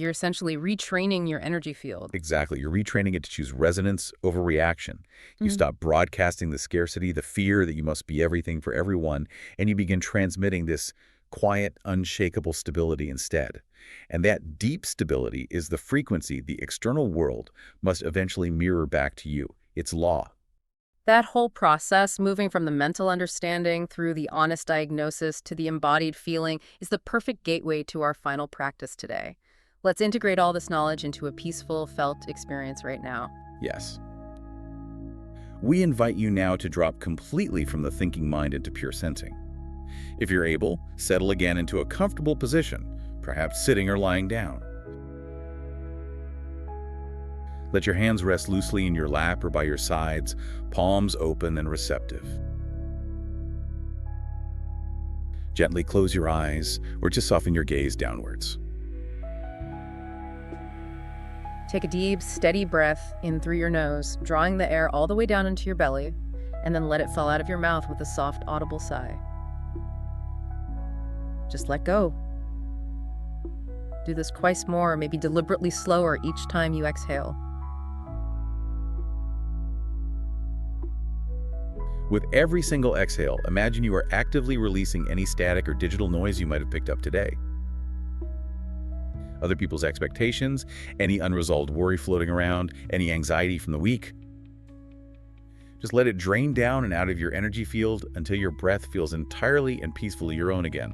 You're essentially retraining your energy field. Exactly. You're retraining it to choose resonance over reaction. You stop broadcasting the scarcity, the fear that you must be everything for everyone, and you begin transmitting this quiet, unshakable stability instead. And that deep stability is the frequency the external world must eventually mirror back to you. It's law. That whole process, moving from the mental understanding through the honest diagnosis to the embodied feeling, is the perfect gateway to our final practice today. Let's integrate all this knowledge into a peaceful, felt experience right now. Yes. We invite you now to drop completely from the thinking mind into pure sensing. If you're able, settle again into a comfortable position, perhaps sitting or lying down. Let your hands rest loosely in your lap or by your sides, palms open and receptive. Gently close your eyes or just soften your gaze downwards. Take a deep, steady breath in through your nose, drawing the air all the way down into your belly, and then let it fall out of your mouth with a soft, audible sigh. Just let go. Do this twice more, maybe deliberately slower each time you exhale. With every single exhale, imagine you are actively releasing any static or digital noise you might have picked up today. Other people's expectations, any unresolved worry floating around, any anxiety from the week. Just let it drain down and out of your energy field until your breath feels entirely and peacefully your own again.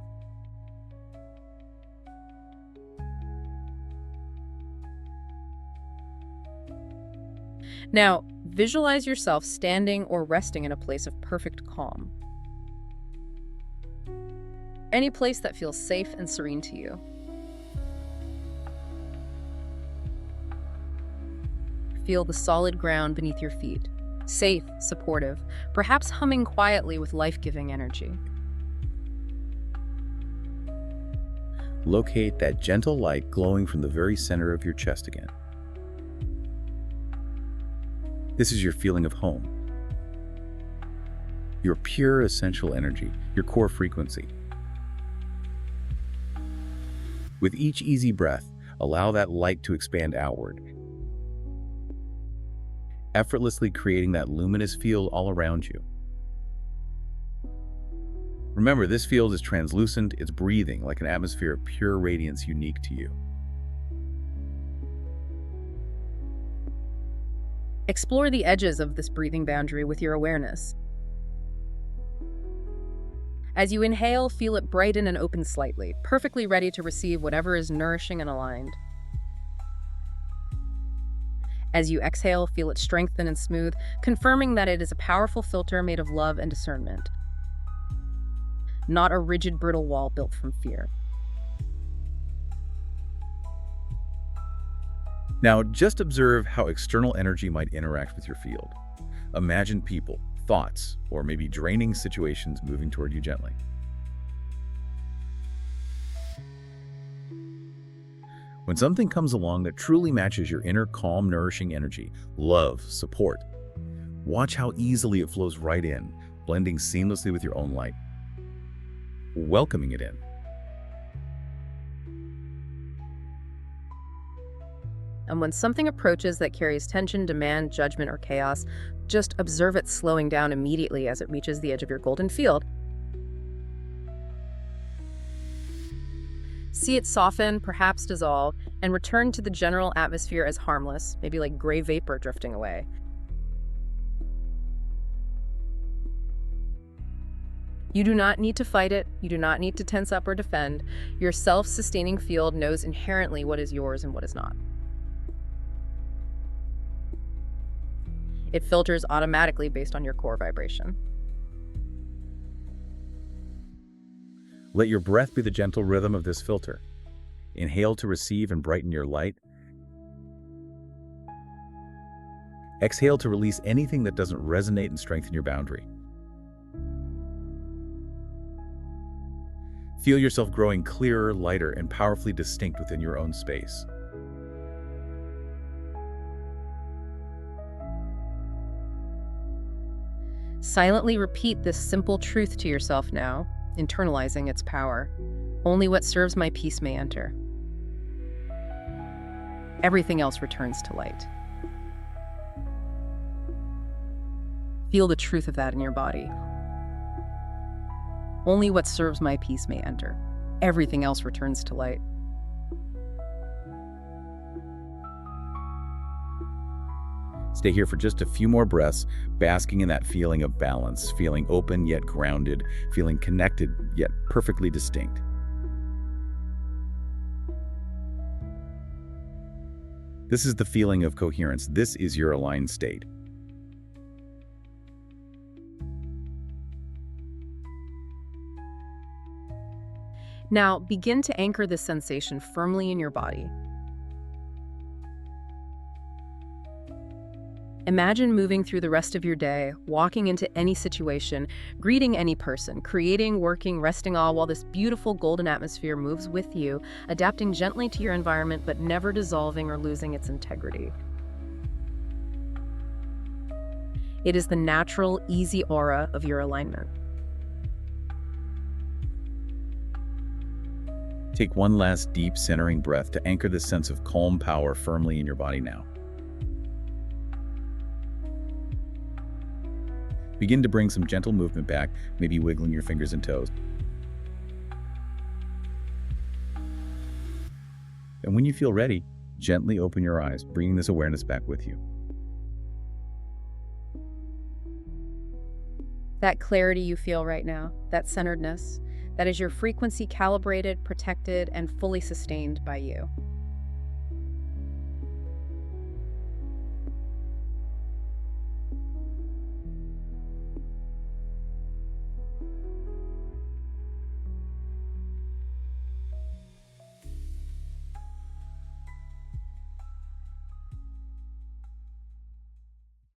Now, visualize yourself standing or resting in a place of perfect calm. Any place that feels safe and serene to you. Feel the solid ground beneath your feet, safe, supportive, perhaps humming quietly with life-giving energy. Locate that gentle light glowing from the very center of your chest again. This is your feeling of home. Your pure essential energy, your core frequency. With each easy breath, allow that light to expand outward, effortlessly creating that luminous field all around you. Remember, this field is translucent, it's breathing like an atmosphere of pure radiance unique to you. Explore the edges of this breathing boundary with your awareness. As you inhale, feel it brighten and open slightly, perfectly ready to receive whatever is nourishing and aligned. As you exhale, feel it strengthen and smooth, confirming that it is a powerful filter made of love and discernment, not a rigid, brittle wall built from fear. Now, just observe how external energy might interact with your field. Imagine people, thoughts, or maybe draining situations moving toward you gently. When something comes along that truly matches your inner calm, nourishing energy, love, support, watch how easily it flows right in, blending seamlessly with your own light, welcoming it in. And when something approaches that carries tension, demand, judgment, or chaos, just observe it slowing down immediately as it reaches the edge of your golden field. See it soften, perhaps dissolve, and return to the general atmosphere as harmless, maybe like gray vapor drifting away. You do not need to fight it. You do not need to tense up or defend. Your self-sustaining field knows inherently what is yours and what is not. It filters automatically based on your core vibration. Let your breath be the gentle rhythm of this filter. Inhale to receive and brighten your light. Exhale to release anything that doesn't resonate and strengthen your boundary. Feel yourself growing clearer, lighter, and powerfully distinct within your own space. Silently repeat this simple truth to yourself now, internalizing its power. Only what serves my peace may enter. Everything else returns to light. Feel the truth of that in your body. Only what serves my peace may enter. Everything else returns to light. Stay here for just a few more breaths, basking in that feeling of balance, feeling open yet grounded, feeling connected yet perfectly distinct. This is the feeling of coherence. This is your aligned state. Now, begin to anchor this sensation firmly in your body. Imagine moving through the rest of your day, walking into any situation, greeting any person, creating, working, resting all while this beautiful golden atmosphere moves with you, adapting gently to your environment but never dissolving or losing its integrity. It is the natural, easy aura of your alignment. Take one last deep, centering breath to anchor this sense of calm power firmly in your body now. Begin to bring some gentle movement back, maybe wiggling your fingers and toes. And when you feel ready, gently open your eyes, bringing this awareness back with you. That clarity you feel right now, that centeredness, that is your frequency calibrated, protected, and fully sustained by you.